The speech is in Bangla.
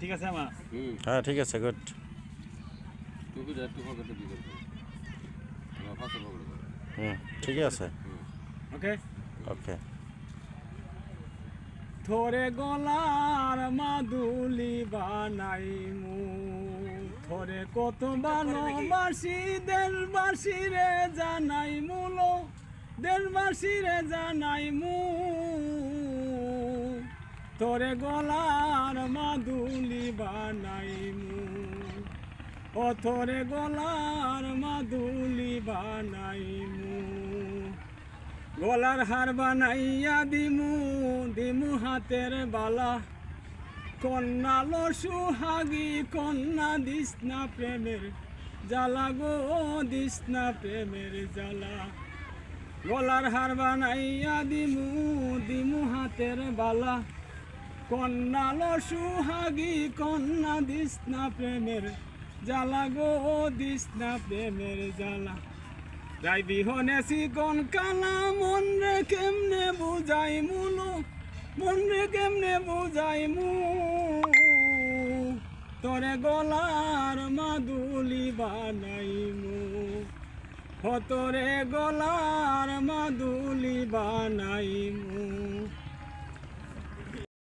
ঠিক আছে মা? হ্যাঁ ঠিক আছে, গুড। ঠিকই আছে। ওকে। ওকে। থরে গলার মাদুলি বানাইমু, থরে কত ভালোবাসি, দেশবাসী রে জানাইমু লো, দেশবাসী রে জানাইমু। তোরে গলার মাদুলি বানাইমু, ও তোরে গলার মাদুলি বানাইমু। গলার হার বানাইয়া দিমু, দিমু হাতের বালা, কন্যা লো সুহাগী, কন্যা দিস না প্রেমের জ্বালা গো, দিস না প্রেমের জ্বালা। গলার হার বানাইয়া দিমু, দিমু হাতের বালা, কন্যা লো সুহাগী, কন্যা দিস না প্রেমের জ্বালা গো, দিস না প্রেমের জ্বালা। যাই বিহনে চিকন কালা, মন রে কেমনে বুঝাইমু লো, মন রে কেমনে বুঝাইমু। তোরে গলার মাদুলি বানাইমু, ও তোরে গলার মাদুলি বানাইমু।